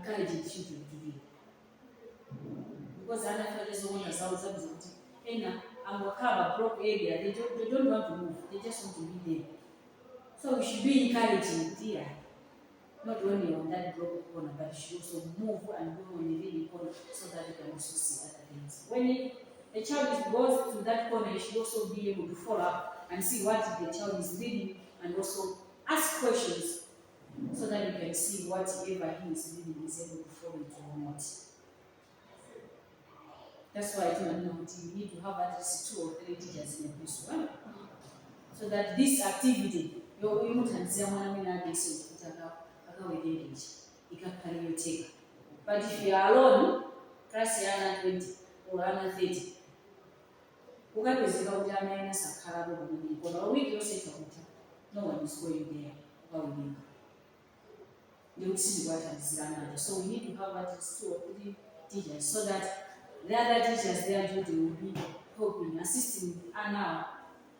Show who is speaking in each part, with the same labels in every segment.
Speaker 1: encouraging children to read. Because other fathers want us out and a broke area, they don't want to move, they just want to be there. So we should be encouraging, dear. Not only on that broken corner, but you should also move and go on a reading corner so that you can also see other things. When a child goes to that corner, you should also be able to follow up and see what the child is reading and also ask questions so that you can see whatever he is reading is able to follow it or not. That's why I told you need to have at least 2 or 3 teachers in a preschool. So that this activity, you can see one take. But if you are alone, class yana 20 or yana 30, ukapezeka kuti amaina sakhalabo kumene koma wiki yonse ikakuta no one is going there ukawunika ndikuti sizikwathazisiranazo. So we need to have at least 2 or 3 teachers so that the other teachers their duty will be helping, assisting ana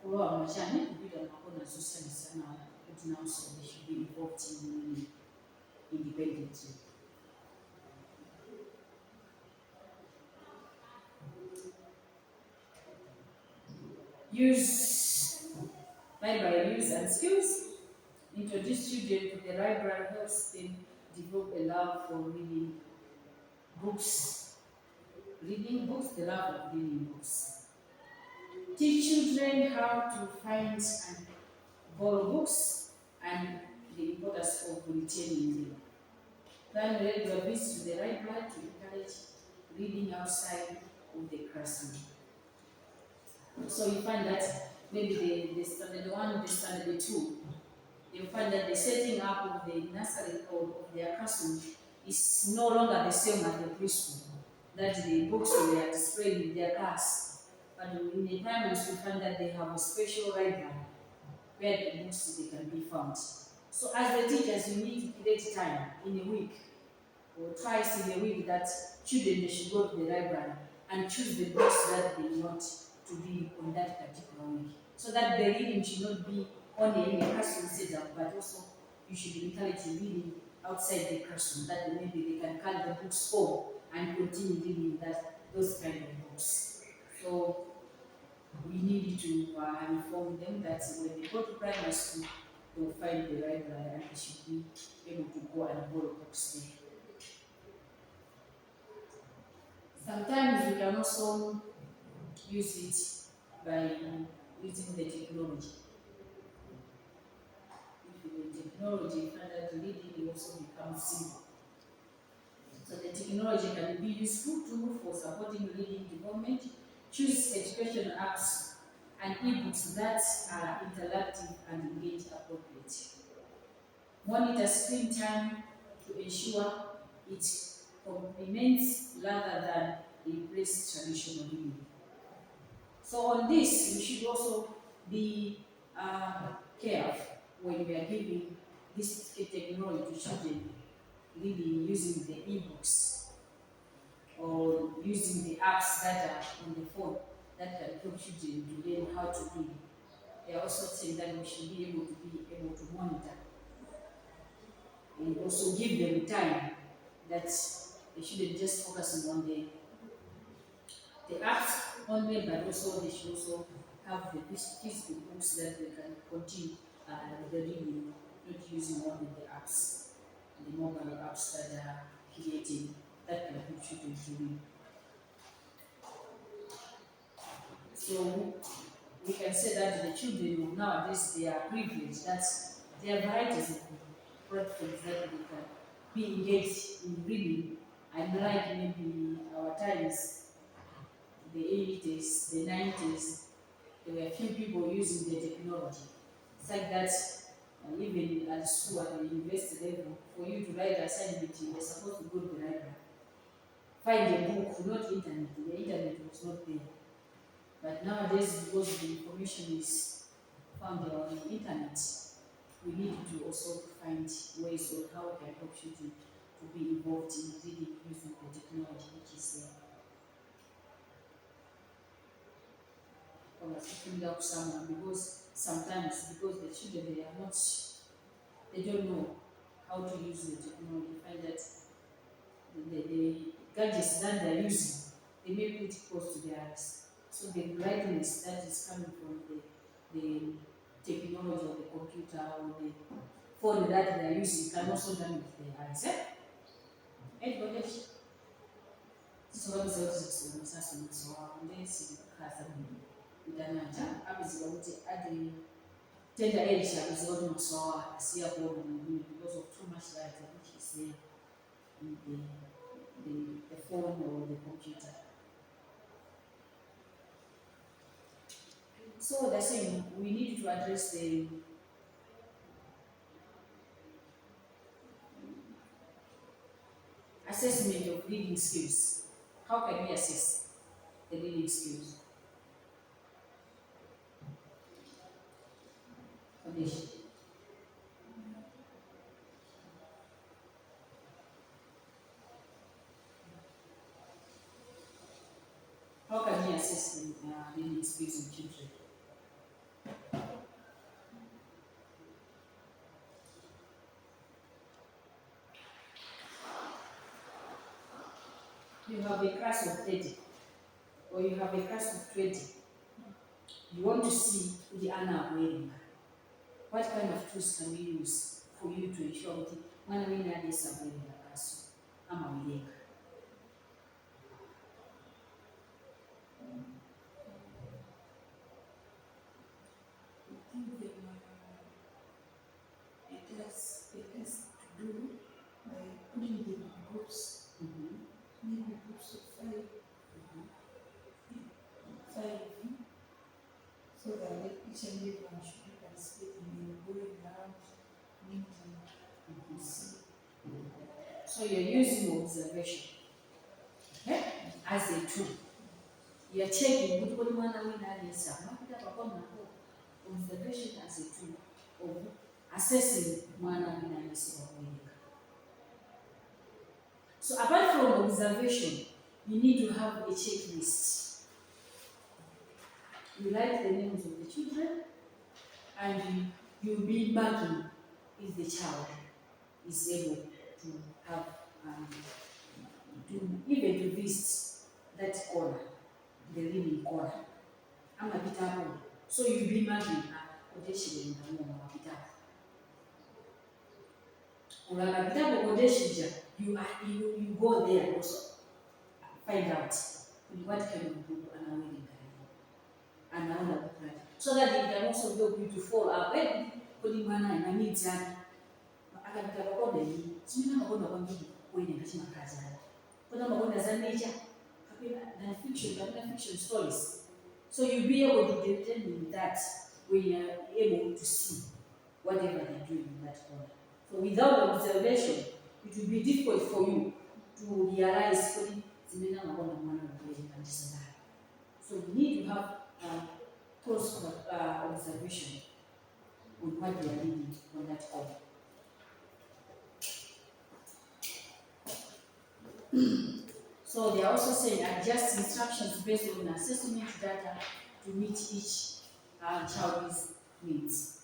Speaker 1: kulowa machani kupita makona zosiyana kuti also they should be involved in learning independently. Use library use and skills. Introduce children to the library, helps them develop a love for reading books. Reading books, the love of reading books. Teach children how to find and borrow books and the importance of retaining them. Plan regular visits to the library to encourage reading outside of the classroom. So you find that maybe the standard 1, the standard 2, you find that the setting up of the nursery or of their classroom is no longer the same as the preschool. That the books they are displayed in their class. But in the primaries, we find that they have a special library where the books they can be found. So as the teachers, you need to create time in a week or twice in a week that children they should go to the library and choose the books that they want to read on that particular week. So that the reading should not be only in the classroom setup, but also you should encourage reading outside the classroom, that maybe they can carry the books home and continue reading those kind of books. So we need to inform them that when they go to primary school, they will find the library and they should be able to go and borrow books there. Sometimes we can also use it by using the technology. With the technology, you find that reading also becomes simple. So the technology can be useful tool for supporting reading development. Choose educational apps and ebooks that are interactive and engage appropriate. Monitor screen time to ensure it complements rather than replace traditional reading. So on this, we should also be careful when we are giving this technology to children, reading using the ebooks or using the apps that are on the phone that can help children to learn how to read. They are also saying that we should be able to monitor and also give them time that they shouldn't just focus on the apps only, but also they should also have the physical books that they can continue the reading, not using only the apps, the mobile apps that are creating that can help children to read. So we can say that the children nowadays they are privileged, that there are varieties of platforms that they can be engaged in reading, unlike maybe our times, the 80s, the 90s, there were few people using the technology. It's like that even at school, at the university level, for you to write assignment, you're supposed to go to the library. Find a book, not internet. The internet was not there. But nowadays, because the information is found on the internet, we need to also find ways of how we can help children to be involved in reading using the technology which is there. Because sometimes, because the children they don't know how to use the technology, find that the gadgets that they're using, they may put it close to their eyes. So the brightness that is coming from the technology or the computer or the phone that they're using can also damage their eyes. Eh? Anybody? So what is the other so this has a dana abiziba ukuthi ade tender age abiziba maso asiya kuona because of too much light which is there in the phone or the computer. So they're saying we need to address the assessment of reading skills. How can we assess the reading skills? Foundation. How can we assess the reading skills in children? You have a class of 30 or you have a class of 20. You want to see the Anna wearing. What kind of tools can we use for you to ensure that when we need this wearing a class? I'm wearing.
Speaker 2: It has to do by putting them in groups, maybe groups of five, so that each and every one should participate in going around, meeting, see.
Speaker 1: So you're using observation as a tool. You're checking what one is observation as a tool of assessing one. So apart from observation, you need to have a checklist. You write the names of the children and you'll be marking if the child is able to have even to visit that corner, the living corner. I'm a bit so you'll be marking potentially in the room of you go there also find out what kind of book and away and another book so that they can also help you to follow up when putting mana and I need that akabita bakode ni simina mabona kwambili kwenye kachima kazi kuna mabona za nature na fiction stories so you'll be able to determine that when you're able to see whatever they're doing in that corner. So without observation, it will be difficult for you to realize so you need to have close observation on what they are reading on that corner. So they are also saying adjust instructions based on assessment data to meet each child's needs.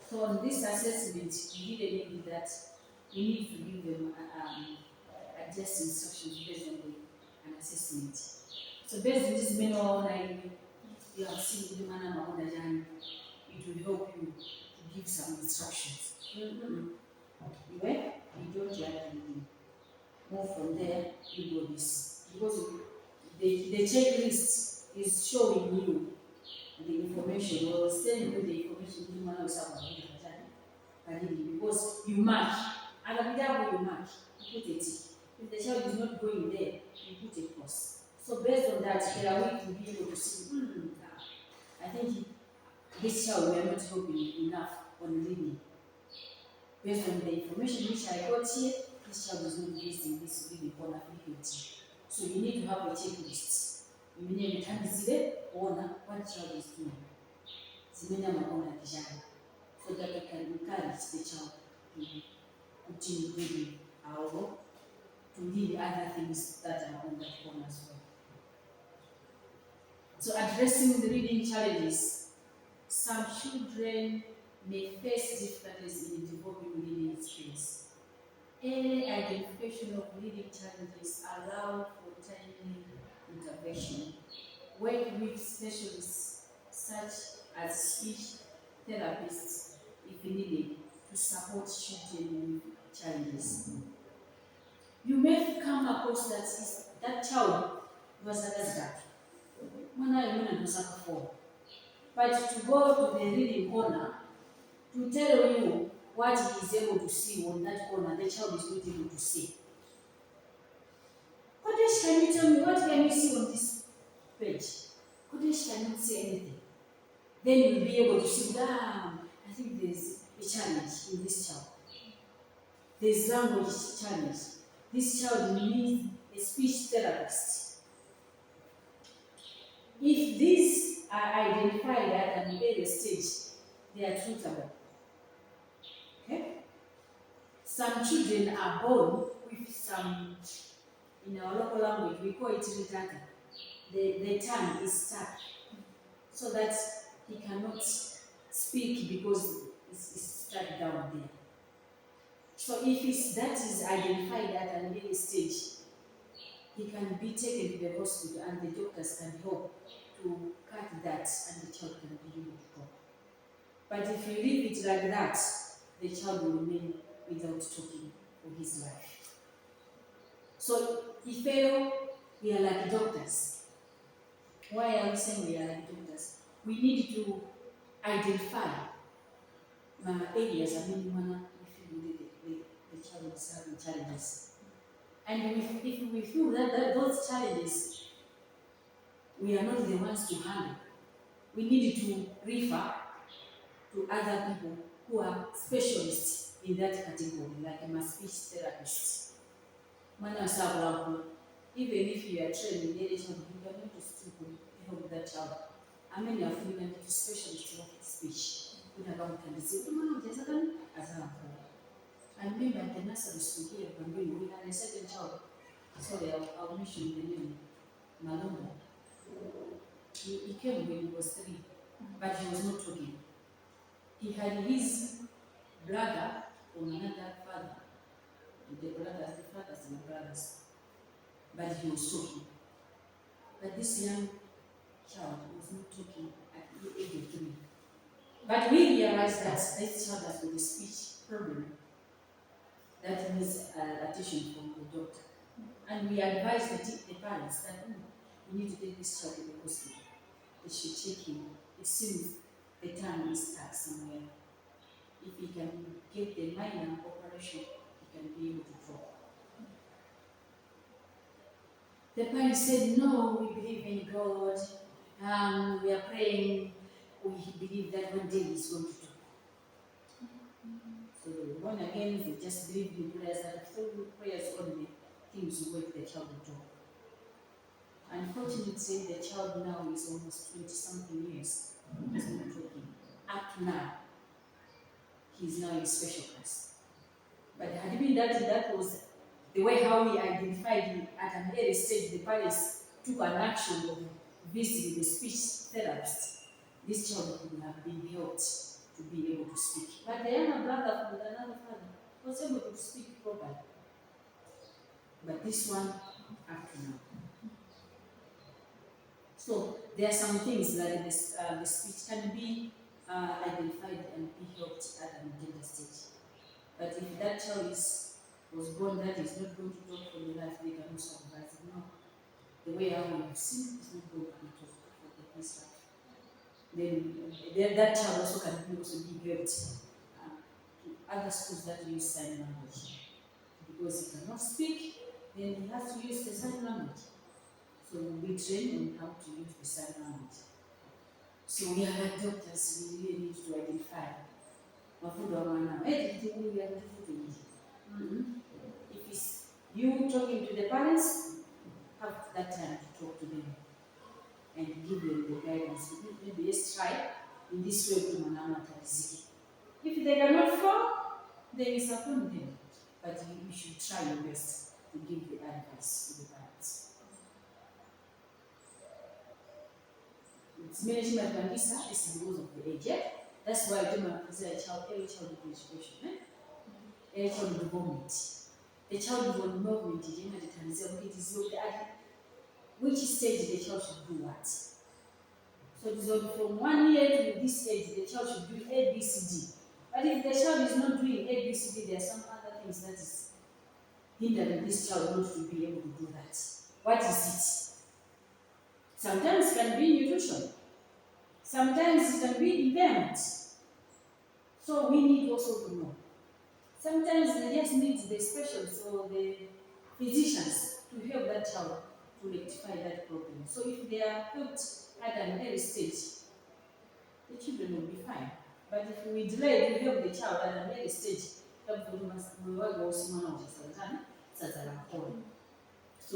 Speaker 1: So on this assessment, we did agree that we need to give them adjust instructions based on an assessment. So based on this manual, you have seen the manner of it will help you to give some instructions. You don't judge anything. Move from there, you go this. Because the checklist is showing you the information or telling you the information you want to have. reading because you mark. And without you mark, you put a tick. If the child is not going there, you put a cross. So based on that, they are way to be able to see, I think this child we are not helping enough on reading. Based on the information which I got here, this child is not using this reading corner frequency. So you need to have a checklist. You need to understand what child is doing. Zimena makona kijana. So that we can encourage the child to continue reading or to read other things that are on that corner as well. So addressing the reading challenges, some children may face difficulties in developing reading skills. Early identification of reading challenges allow for timely intervention. Work with specialists such as speech therapists if needed to support children with challenges. You may come across that child was a that. When I went to suffer for. But to go to the reading corner to tell you what he is able to see on that corner, the child is not able to see. Kodesh, can you tell me what can you see on this page? Kodesh cannot see anything. Then you'll be able to see, I think there's a challenge in this child. There's language challenge. This child needs a speech therapist. If these are identified at an early stage, they are treatable. Okay? Some children are born with some, in our local language, we call it retata. The tongue is stuck, so that he cannot speak because it's stuck down there. So if that is identified at an early stage, he can be taken to the hospital and the doctors can help to cut that and the child can be able to talk. But if you leave it like that, the child will remain without talking for his life. So if we are like doctors. Why are we saying we are like doctors? We need to identify areas and we feel the child is having challenges. And if we feel that those challenges we are not the ones to handle, we need to refer to other people who are specialists in that category, like a speech therapist. Even if you are trained in education, you can need to still help that child. How many of you can to specialists of speech? I remember at the nursery school here, we had a second child. Sorry, I'll mention the name. Malongo. He came when he was 3, but he was not talking. He had his brother from another father. The fathers and the brothers. But he was talking. But this young child was not talking at the age of 3. But we realized that this child has got a speech problem that needs attention from the doctor. And we advised the parents that we need to take this child to the hospital. They should check him. It seems the tongue is stuck somewhere. If he can get the minor operation, he can be able to talk. The parents said, no, we believe in God. We are praying. We believe that one day he's going to talk. So born again, they just believe in prayers and through prayers only, things will work, the child will talk. Unfortunately, the child now is almost 20-something years. He's not talking. Up to now, he's now in special class. But had it been that was the way how we identified him at an early stage, the parents took an action of visiting the speech therapist, this child could have been helped to be able to speak. But the younger brother from another father was able to speak properly. But this one, up to now. So there are some things like this, the speech can be identified and be helped at an early stage. But if that child was born that is not going to talk for the life, they can also advise him, no. The way I want to see is not going to talk for his life. Then that child also can also be helped other schools that use sign language. Because he cannot speak, then he has to use the sign language. So we train on how to use the sign language. So we are like doctors, we really need to identify. Mafundo mwana, we are Mhm. If it's you talking to the parents, have that time to talk to them and give them the guidance. Maybe let's try in this way to manama tariziki. If they cannot follow, then disappoint them. But you should try your best to give the advice to the parents. It's management Mandisa is because of the age. Yeah? That's why I do my early childhood education. Early childhood development. The child development is which stage the child should do what. So it is from 1 year to this age, the child should do A, B, C, D. But if the child is not doing A, B, C, D, there are some other things that is hindering this child not to be able to do that. What is it? Sometimes it can be nutrition. Sometimes it can be impairment. So we need also to know. Sometimes they just need the specialists or the physicians to help that child to rectify that problem. So if they are helped at an early stage, the children will be fine. But if we delay to help the child at an early stage, so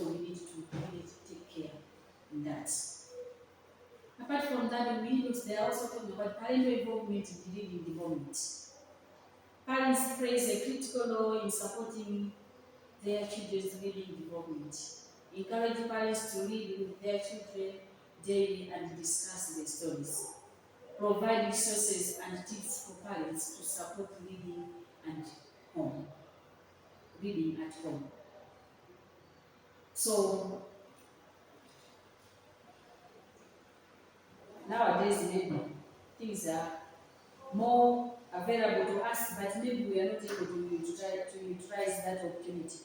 Speaker 1: we need to really take care in that. Apart from that, they are also talking about parental involvement in reading development. Parents plays a critical role in supporting their children's reading development. Encourage parents to read with their children daily and discuss their stories. Provide resources and tips for parents to support and home, reading at home. So nowadays maybe things are more available to us, but maybe we are not able to utilize that opportunity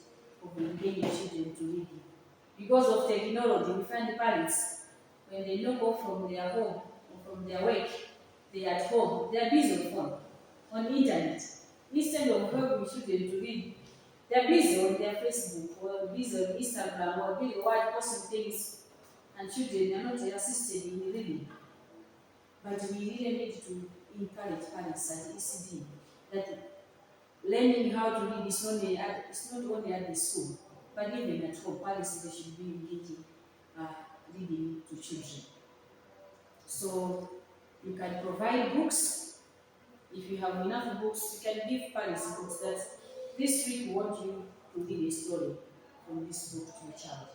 Speaker 1: of engaging children to reading. Because of technology, we find the parents, when they knock off from their home or from their work, they are at home, they are busy on phone, on internet. Instead of helping children to read, they are busy on their Facebook or busy on Instagram or busy posting things, and children are not assisted in reading. But we really need to encourage parents at ECD that learning how to read is it's not only at the school, but even at home, parents they should be engaging reading to children. So you can provide books. If you have enough books, you can give parents books that this week we want you to read a story from this book to your child.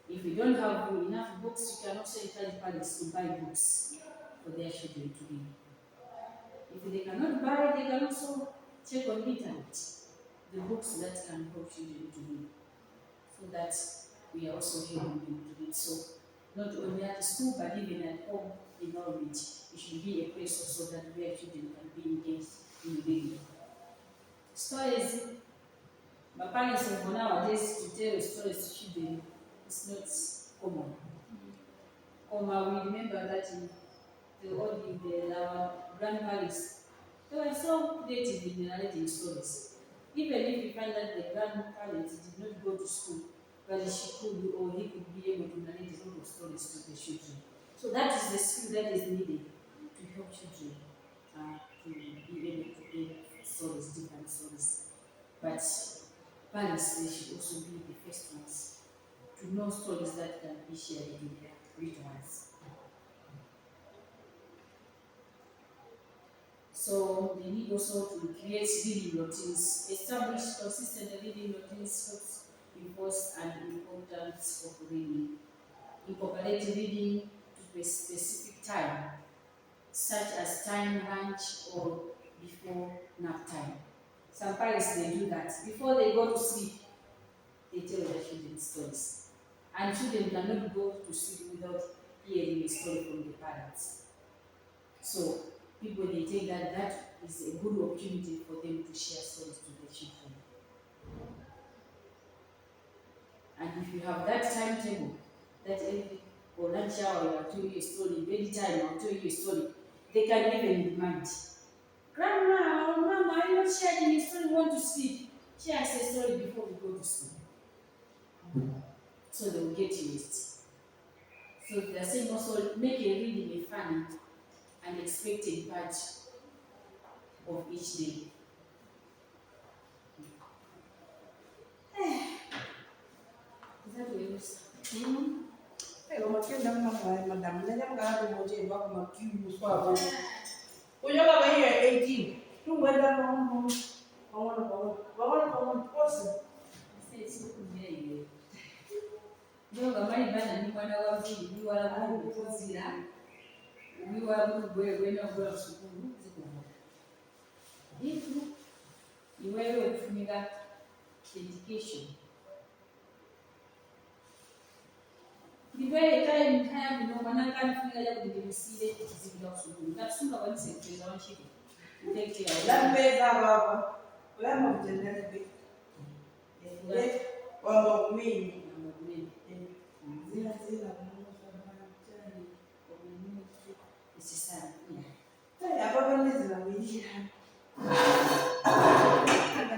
Speaker 1: If you don't have enough books, you can also encourage parents to buy books for their children to read. If they cannot buy, they can also check on internet the books that can help children to read, so that we are also helping them to read. So not only at school, but even at home environment, it should be a place also that where children can be engaged in reading. Stories, my parents for nowadays to tell stories to children is not common. We remember that in our grandparents, they were so creative in narrating stories. Even if you find that the grandparents did not go to school, but she could or he could be able to narrate a lot of stories to the children. So that is the skill that is needed to help children to be able to read stories, different stories. But parents, they should also be the first ones to know stories that can be shared with their little ones. So they need also to create reading routines. Establish consistent reading routines helps enforce an importance of reading. Incorporate reading to a specific time, such as time lunch or before nap time. Some parents they do that. Before they go to sleep, they tell their children stories. And children cannot go to sleep without hearing a story from the parents. So people they take that is a good opportunity for them to share stories to their children. And if you have that timetable, that every or lunch hour I'll tell you a story, bedtime I'll tell you a story, they can even demand, Grandma or Mama, not sharing a story, we want to sleep. Share us a story before we go to school. So they will get used. So they're saying also make a reading a fun and expected part of each day. Is that what you say?
Speaker 2: Makienda kama madam, nenda mkaatu moja mbako makiu swabo. Kujoka kwa hiyo 18. Tu wenda nono. Waona posa.
Speaker 1: Njoga mali bana ni mwana wa mzee ni wala kuzira. Ni wala kugwe na kwa sukuru zikumo. Ifu ni wewe kufunika education. Ndibele time bino mananga nfunga ya kudimisile zibila sukuru. Kasunga wanise kucheza wanshike. Ndeke ya
Speaker 2: Lambeza baba. Lama mtendele bi. Wamba kumini. Zila mungu sabana mchani. Kumini.
Speaker 1: Isi sana.
Speaker 2: Hapa pale zinawisha.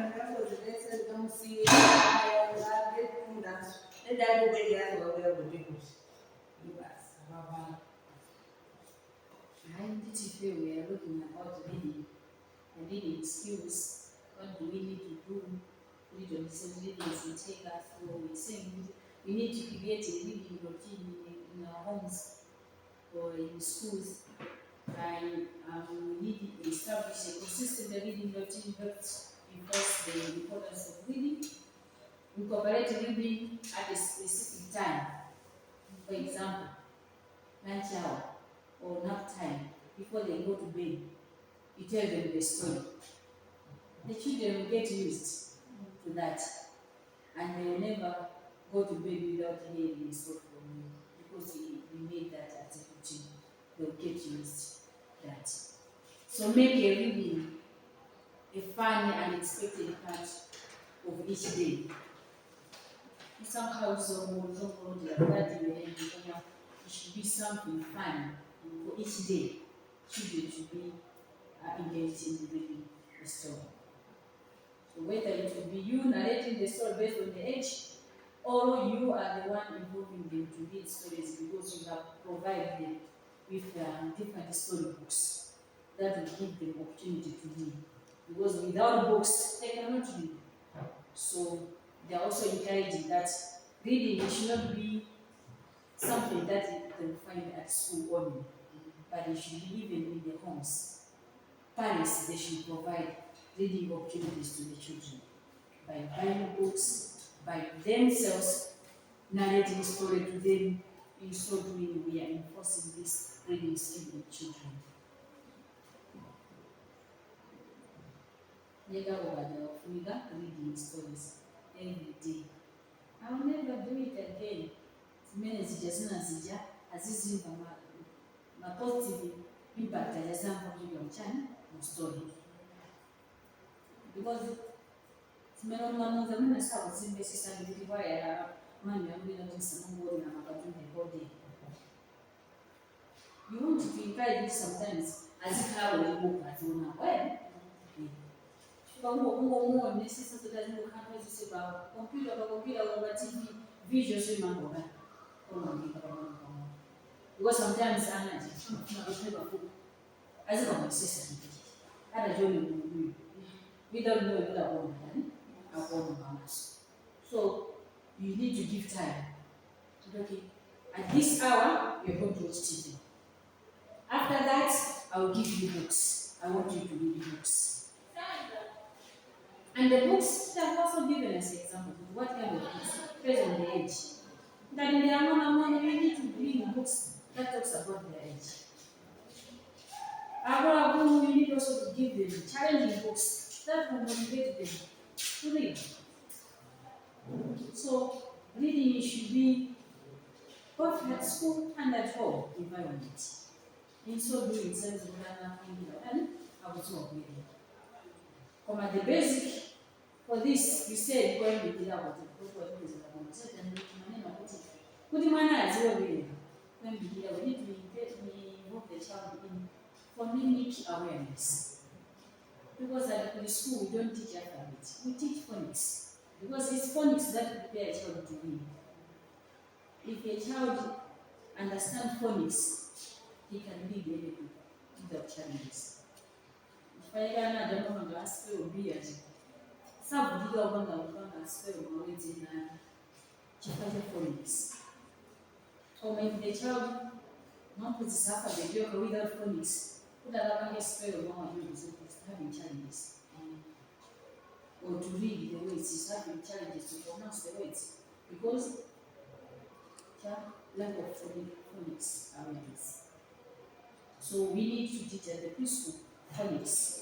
Speaker 2: Ndio zilese kama si haya la gekunda. Ndio kubeli yako wewe kujikus. Bas baba.
Speaker 1: I identify we are looking about reading and reading skills. What do we need to do? Read on reading will take us through. We're saying we need to create a reading routine in our homes or in schools. And we need to establish a consistent reading routine helps enforce the importance of reading. Incorporate reading at a specific time. For example, lunch hour or nap time before they go to bed. You tell them the story. The children will get used to that, and they will never go to bed without hearing a story from you because we made that as a routine. They will get used to that. So make a reading a fun and unexpected part of each day. Somehow, it should be something fun for each day. Children should be engaged in reading the story. So whether it will be you narrating the story based on the age, or you are the one involving them to read stories because you have provided them with different storybooks that will give them opportunity to read. Because without books, they cannot read. So they are also encouraging that reading should not be something that you can find at school only, but it should be even in the homes. Parents, they should provide reading opportunities to the children by buying books, by themselves narrating story to them. In so doing, we are enforcing this reading skill in children. Reading stories every day. I will never do it again. Many zija azizi ma positive impact ajazamba kujua mchana na story. Because tumelo mwanzo mimi sawa zimbe sisa ndivyo ya mami yangu na jinsi Mungu na makatuni body. You want to encourage it sometimes as if how we go katuna. Well, Mungu nesi sasa lazima ukaanze kusema computer kwa TV visual sio mambo gani. Because sometimes anaji tunapenda ku as a necessity. Hata joni Mungu. Without knowing what I want, so you need to give time. Okay, at this hour you're going to watch TV. After that, I will give you books. I want you to read books. And the books that have also given us examples of what kind of books based on the age. That in the amount we need to bring books that talks about their age. We need also to give them challenging books that will motivate them to read. So reading should be both at school and at home environment. In so doing, sense of and I was not reading. Come at the basic for this, you said going to be about it. Put him on as well. When we need to involve the child in phonemic awareness. Because at the school we don't teach alphabet, we teach phonics. Because it's phonics that prepare a child to read. If a child understands phonics, he can read anything without challenges. Ifayekana adama nga asipeo biyaji. Sabudiga obanga obanga asipeo mawezi na chifaja phonics. Or maybe the child not puts his alphabet yoke without phonics. Put a spell mama is having challenges. Or to read the words, is having challenges to pronounce the words. Because lack of phonics awareness. So we need to teach at the preschool phonics.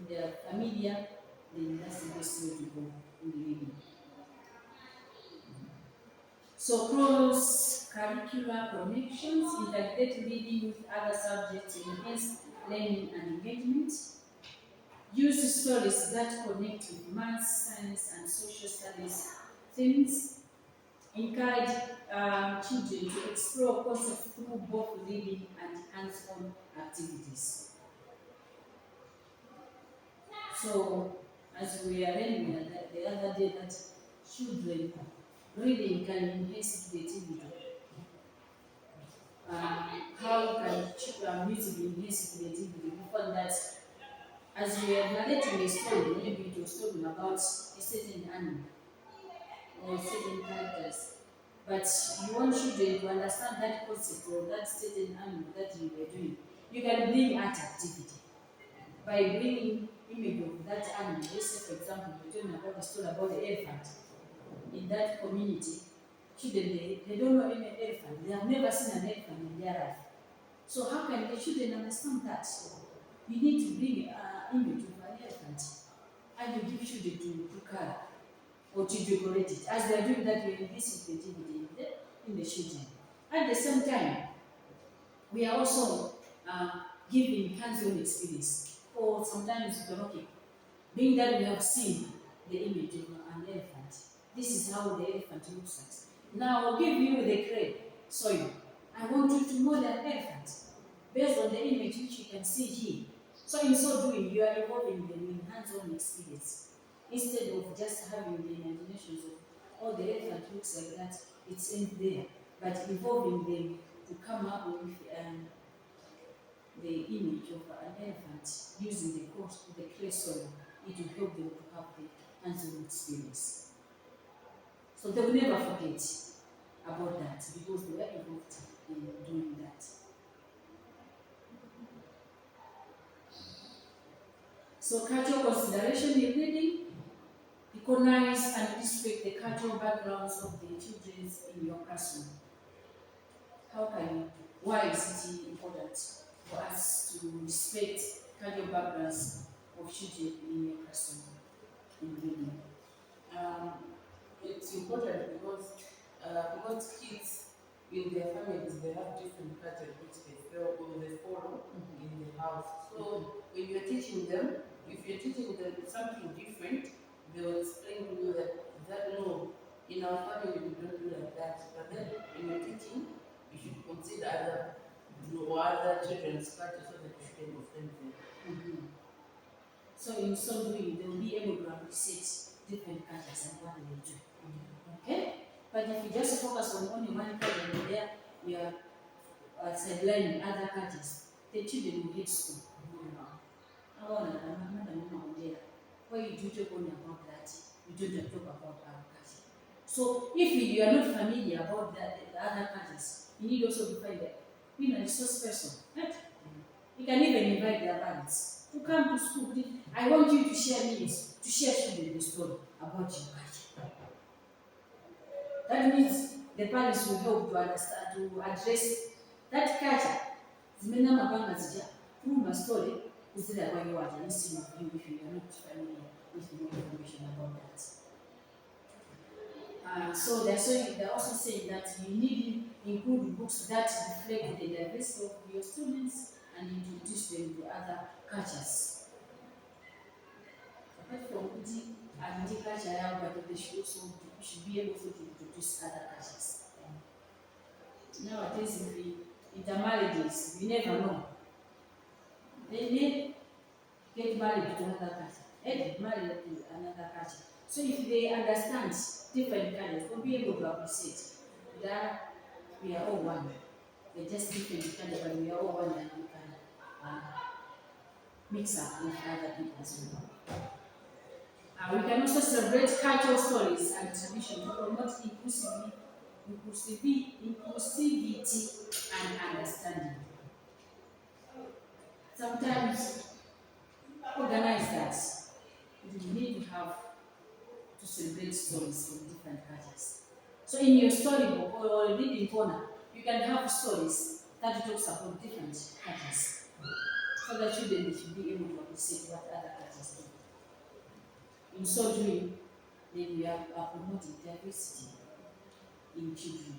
Speaker 1: If they are familiar, then that's the best way to go in reading. So cross-curricular connections, integrate reading with other subjects to enhance learning and engagement. Use stories that connect with math, science, and social studies themes. Encourage children to explore concepts through both reading and hands-on activities. So, as we are learning the other day, that children reading can enhance creativity. How can music enhance creativity? We found that as we are narrating a story, maybe it was talking about a certain animal or certain characters, but you want children to understand that concept or that certain animal that you were doing, you can bring art activity by bringing image of that animal. Let's say, for example, we're talking about the story about the elephant in that community. Children, they don't know any elephant. They have never seen an elephant in their life. So how can the children understand that? You need to bring an image of an elephant and you give children to color or to decorate it. As they are doing that, we are increasing creativity in the children. At the same time, we are also giving hands-on experience. Or sometimes okay, being that we have seen the image of an elephant, this is how the elephant looks like. Now I'll give you the clay soil. I want you to model an elephant based on the image which you can see here. So in so doing, you are involving them in hands-on experience instead of just having the imaginations of oh the elephant looks like that, it's in there, but involving them to come up with the image of an elephant using the clay soil. It will help them to have the hands-on experience. So they will never forget about that because they were involved in doing that. So cultural consideration in reading, recognize and respect the cultural backgrounds of the children in your classroom. Why is it important for us to respect cultural backgrounds of children in your classroom in reading?
Speaker 2: It's important because kids in their families they have different culture which they follow in the house. So when you're teaching them, if you're teaching them something different, they will explain to you that no, in our family we don't do like that. But then when you're teaching, you should consider other children's culture so that you shouldn't offend them.
Speaker 1: Mm-hmm. So in so doing, they will be able to appreciate different cultures and what they do. Okay? But if you just focus on only one culture and there we are sidelining other cultures, the children will hate school. Why you do talk only about that? You don't talk about our culture. So if you are not familiar about the other cultures, you need also to find being a resource person. Right? You can even invite their parents to come to school. I want you to share meals, to share children the story about your culture. That means the parents will help to understand, to address that culture. Zimena mabanga zija through my story is that why you are instead of you if you are not familiar with more information about that. So they're also saying that you need to include books that reflect the diversity of your students and introduce them to other cultures. Apart from putting and culture, but they should also be able to introduce other cultures. Nowadays, in the intermarriages, we never know. They get married to another culture, get married to another culture. So if they understand different colors, they'll be able to appreciate that we are all one. We're just different colors, but we are all one and we can mix up with other people as well. We can also celebrate cultural stories and tradition to promote inclusivity and understanding. Sometimes organize that. You need to have to celebrate stories from different cultures. So in your storybook or reading corner, you can have stories that talks about different cultures. So that children should be able to appreciate what other cultures do. In so doing, then we are promoting diversity in children.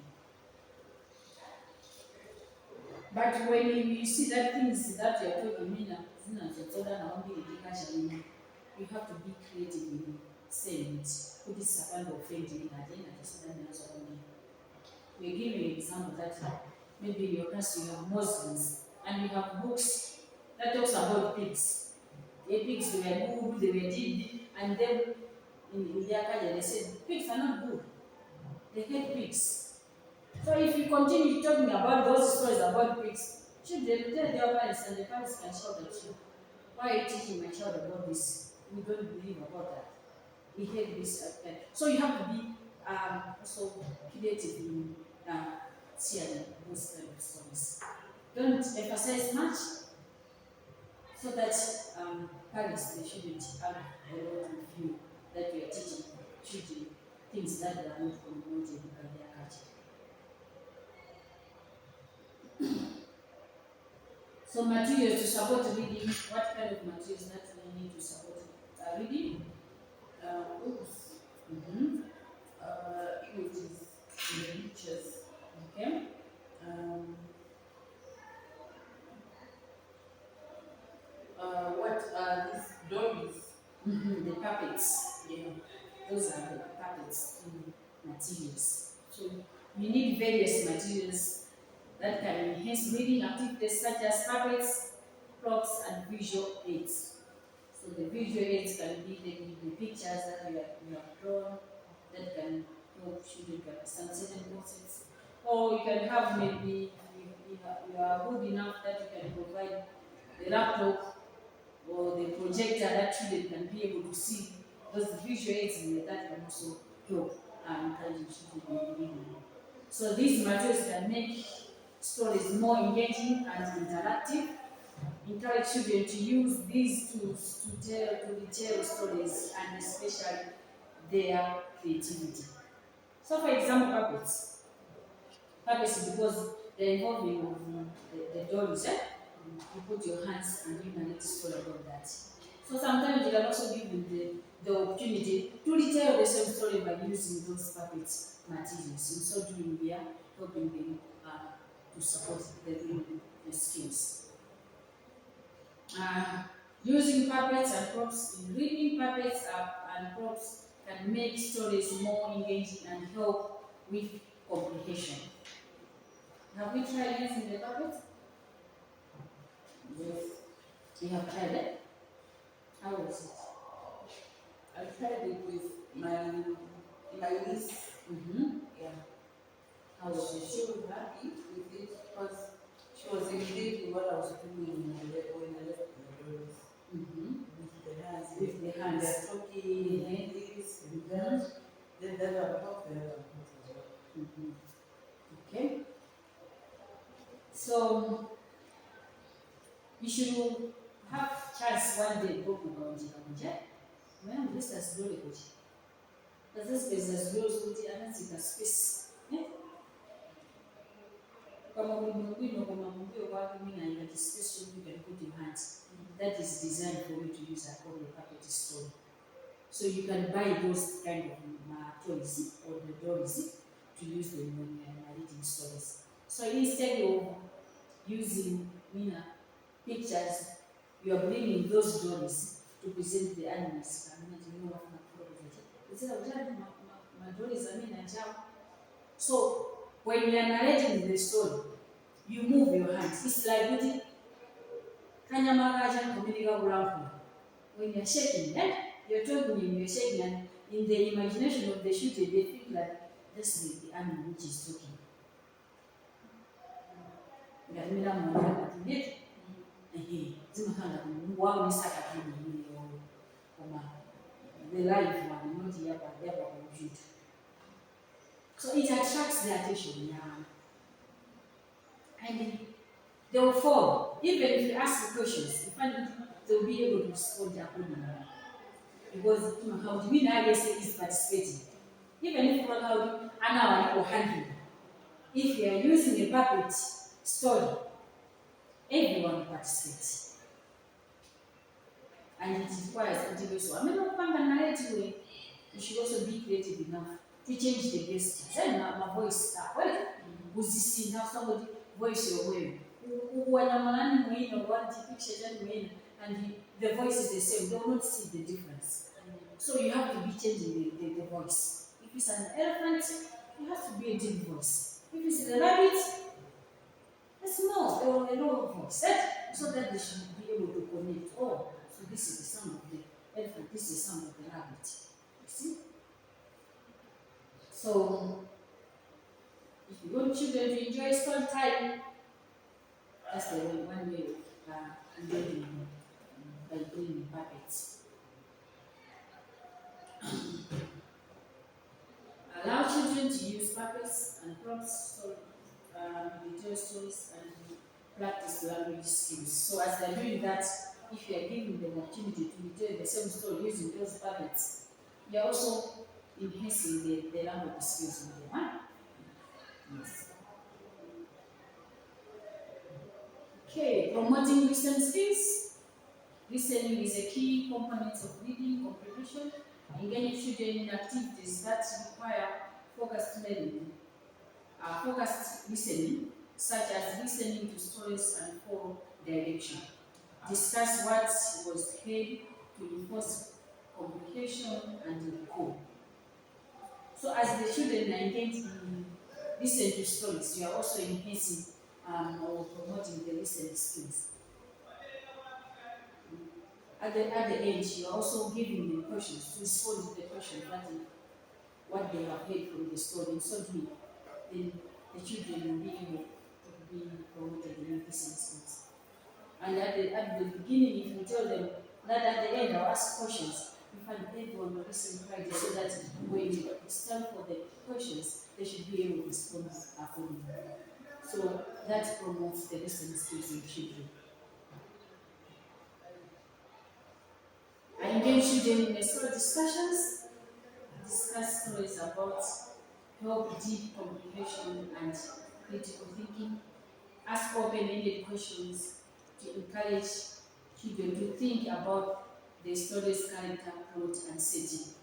Speaker 1: But when you see that things that you are talking, you have to be creative in saying it. Put this kind of offending agenda to stand as only. We give you an example that maybe in your class you have Muslims and you have books that talks about pigs. The pigs they were good, they were did, and then in their culture they said pigs are not good. They hate pigs. So if you continue talking about those stories about pigs, children will tell their parents and the parents can shout at you. Why are you teaching my child about this? We don't believe about that. We hate this. So you have to be also creative in sharing those kind of stories. Don't emphasize much so that parents they shouldn't have a lot of you that you are teaching children things that they are not promoted by their culture. So materials to support reading, what kind of materials that we need to support reading?
Speaker 2: Books,
Speaker 1: Mm-hmm.
Speaker 2: images, the pictures,
Speaker 1: Okay.
Speaker 2: um, what are these dollies?
Speaker 1: Mm-hmm. The puppets.
Speaker 2: Yeah.
Speaker 1: Those are the puppets materials. So you need various materials that can enhance reading activities such as puppets, props, and visual aids. So the visual aids can be the pictures that you have drawn that can help children to understand certain concepts. Or you can have maybe you are good enough that you can provide the laptop or the projector that children can be able to see those visual aids in there that can also help and encourage children in reading. So these materials can make stories more engaging and interactive, encourage children to use these tools to retell stories and especially their creativity. So for example, puppets. Puppets because they're involving the dolls, eh? You put your hands and you narrate a story about that. So sometimes you can also give them the opportunity to retell the same story by using those puppet materials. And so doing we are helping them to support the reading skills. Uh, Using puppets and props in reading puppets and props can make stories more engaging and help with comprehension. Have we tried using the puppet?
Speaker 2: Yes.
Speaker 1: We have tried it. How was it?
Speaker 2: I tried it with my niece.
Speaker 1: Mm-hmm.
Speaker 2: Yeah.
Speaker 1: How was it?
Speaker 2: She was happy with it because she was imitating what I was doing when I left the doors.
Speaker 1: Mm-hmm.
Speaker 2: With the hands.
Speaker 1: With the hands.
Speaker 2: They're talking
Speaker 1: Mhm.
Speaker 2: this and
Speaker 1: Mhm.
Speaker 2: that. Then that will help the other part as well.
Speaker 1: Mm-hmm. Okay. So you should have chance one day go kugabanjira when this has really good. But this space has really good and it's a space. Kama ulimwenguni kuna mwambie watu mimi na ina space you can put your hands. That is designed for you to use a call the puppet story. So you can buy those kind of toys or the dolls to use them when you are narrating stories. So instead of using pictures, you are bringing those dolls to present the animals. So when you are narrating the story, you move your hands. It's like kanyama kaja kumilika kulangu. when you're shaking, you're talking and you're shaking, and in the imagination of the shooter, they think that this is the animal which is talking. Ngamira mwana katinete, zimahanga wow ni saka kini koma the live one, not yaba computer. So it attracts the attention, yeah. And they will fall. Even if you ask the questions, you find they'll be able to respond accordingly. Because how do we now say is participating? Even if you how an hour or handling. If you are using a puppet story, everyone participates. And it requires integration. I mean, not narrative way. You should also be creative enough to change the best. Then my voice that way. Was this see now somebody voice your way? When I'm on one picture, and the voice is the same, they will not see the difference. So you have to be changing the voice. If it's an elephant, it has to be a deep voice. If it's a rabbit, a small or a low voice. So that they should be able to connect. Oh, so this is the sound of the elephant, this is the sound of the rabbit. You see? So if you want children to enjoy story time, that's the one way of learning by doing puppets. Allow children to use puppets and props to tell stories and practice language skills. So as they're doing that, if you are giving them the opportunity to tell the same story using those puppets, you're also enhancing the language skills in them. Huh? Yes. Okay, promoting listening skills. Listening is a key component of reading comprehension. Engaging children in activities that require focused learning, focused listening, such as listening to stories and follow direction. Discuss what was heard to enforce comprehension and recall. So as the children are engaged in listen to stories, you are also enhancing or promoting the listening skills. At the end, you are also giving them questions to respond to the question that is what they have heard from the story. And so doing, then the children will be able to be promoted in this instance. And at the beginning, if you tell them that at the end I'll ask questions, you find everyone will listen quietly so that when it's time for the questions, they should be able to respond accordingly. So that promotes the listening skills in children. I engage children in story discussions, discuss stories about help deep comprehension and critical thinking, ask open-ended questions to encourage children to think about the story's character, plot, and setting.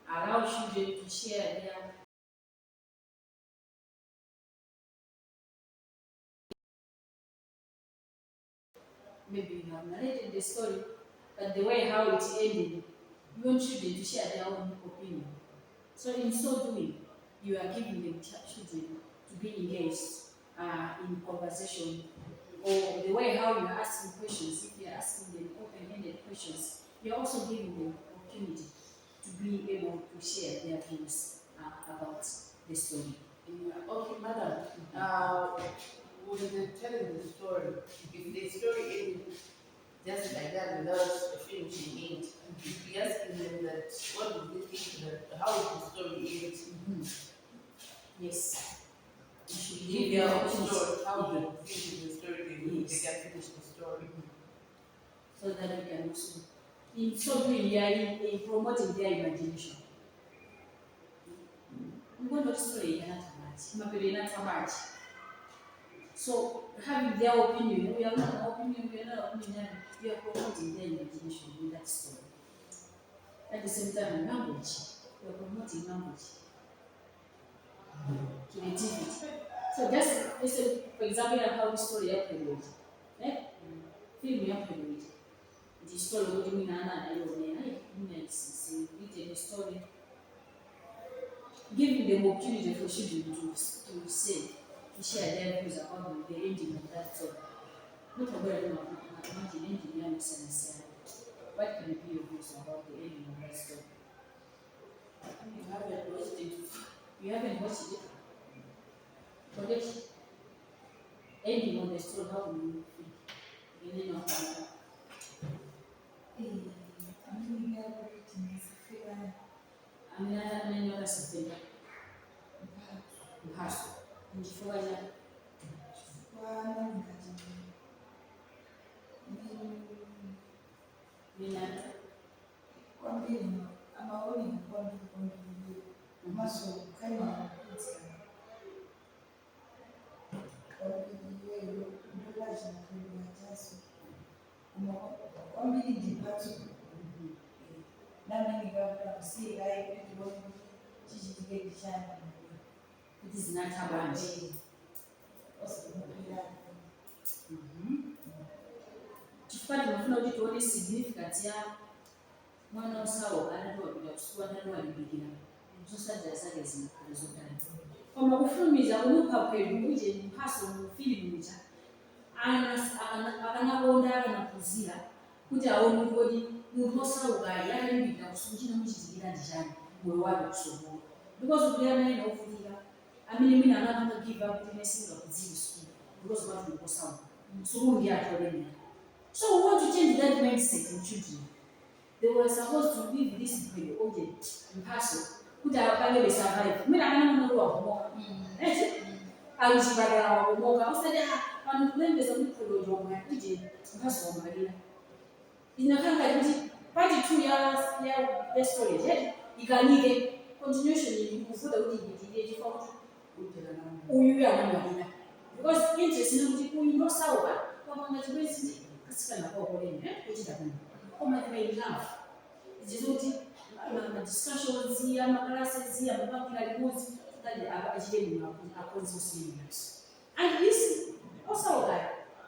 Speaker 1: Allow children to share their maybe you have narrated the story, but the way how it ended, you want children to share their own opinion. So in so doing, you are giving them children to be engaged in conversation, or the way how you are asking questions. If you are asking them open-ended questions, you are also giving them opportunity to be able to share their views about the story.
Speaker 2: Yeah. Okay, madam. When they're telling the story, if the story ended just like that without finishing it, if we asking them that what do they think that how is the story end?
Speaker 1: Yes. You should
Speaker 2: Give
Speaker 1: give
Speaker 2: their
Speaker 1: them
Speaker 2: own
Speaker 1: opportunity.
Speaker 2: story, how they finish the story, they can finish the story.
Speaker 1: So that we can also, in so doing, we are in promoting their imagination. Ngono story cannot much. So having their opinion, we are not an opinion, we are not an opinion, we are promoting their imagination in that story. At the same time, language, we are promoting language, creativity. So just listen, for example, how the story happened. Eh? Film happened. The story, what do you mean? I don't know. It's written a story, giving them opportunity for children to say, to share their views about the ending of that story. Not about imagine engineering science. What can be your views about the ending of that story?
Speaker 2: You haven't watched it.
Speaker 1: You haven't watched it? But the ending of the story, how do you feel? Beginning of the amina kasifenda mphaso nchifukwa cha mina
Speaker 3: kwambiri amaoneka kwambiri kwambiri amaso kama kwambiri ndolaje nakwenda jaso kwambiri ndipatso nami ngikakusika ikubona chichitike ndishana
Speaker 1: kuti zinathabanje chifukwa ndinofuna kuti tione significance ya mwana usawo anatowapinda kusukulu anatowalimbikira zosadza zake zinakhale zotani koma kufulumiza kumupa kwedu uje mphaso mufilimu uja akanakonda akanaphunzira kuti aone kuti munthu osaukayi akalimbikira kusukulu china muchitikira ndishani moyo wake kusukulu because ukuyana ena ovutika amene mwina anapanga give up kuti nesingakudziwi sukulu because watu ndikosauka sukulu ndi atoleni. So we want to change that mindset in children. They were supposed to live this way, mphaso kuti apange survive. Mwina kana munhu wakumoka. Alichibagala wakumoka. Usade vanhu kulembeza kuti kholo yomwe ije mphaso wamalira. Inakanga kuti pati 2 years ya story ikanike continuation ikuvuta kuti ipitirire chifukwa uyu yanamalira. Because interest inokuti uyu ndosauka pamanga chibwezi kasikana kwakoleni kuchidakana. Koma they love. Zizokuti discussions classes amapakira reports that achideni akonzosiyas. And this also guy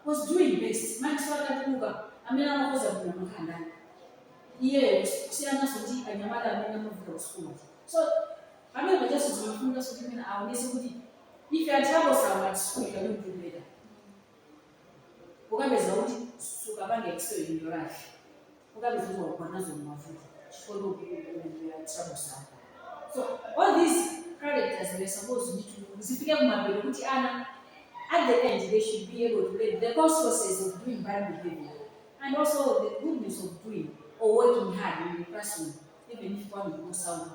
Speaker 1: was doing best. Maxwell Katuka, amena makoza kuna makandani. Iye kusiyana soji anyamala amena mavira school. So amena just zifunda soji mena aonese kuti if you are troublesome at school you can do better. Ukabeza kuti sukabange excel in your life. Ukabeza ukanazo mafuta. Follow people when you are troublesome. So all these characters were supposed to zifike kumabelo kuti ana at the end they should be able to learn the consequences of doing bad behavior and also the goodness of doing or working hard in the classroom even if one goes sound.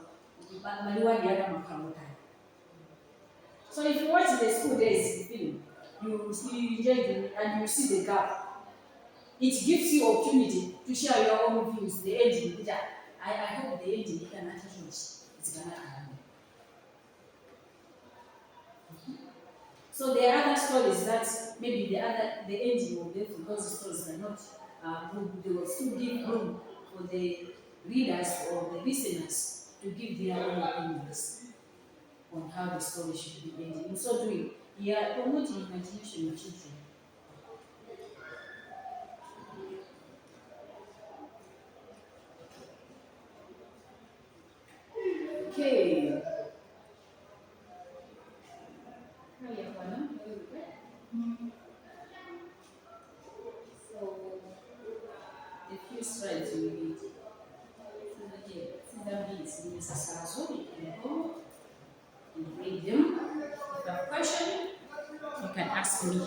Speaker 1: So if you watch the school days film, you enjoy it and you see the gap. It gives you opportunity to share your own views. The ending, I hope the ending can actually it's gonna happen. So there are other stories that maybe the ending of them because the stories are not good. They will still give room for the readers or the listeners to give their own opinions on how the story should be ending. In so doing, we are promoting imagination in children. Okay. So, a few slides we need. These necessary, you can go and read them. If you have a question, you can ask me.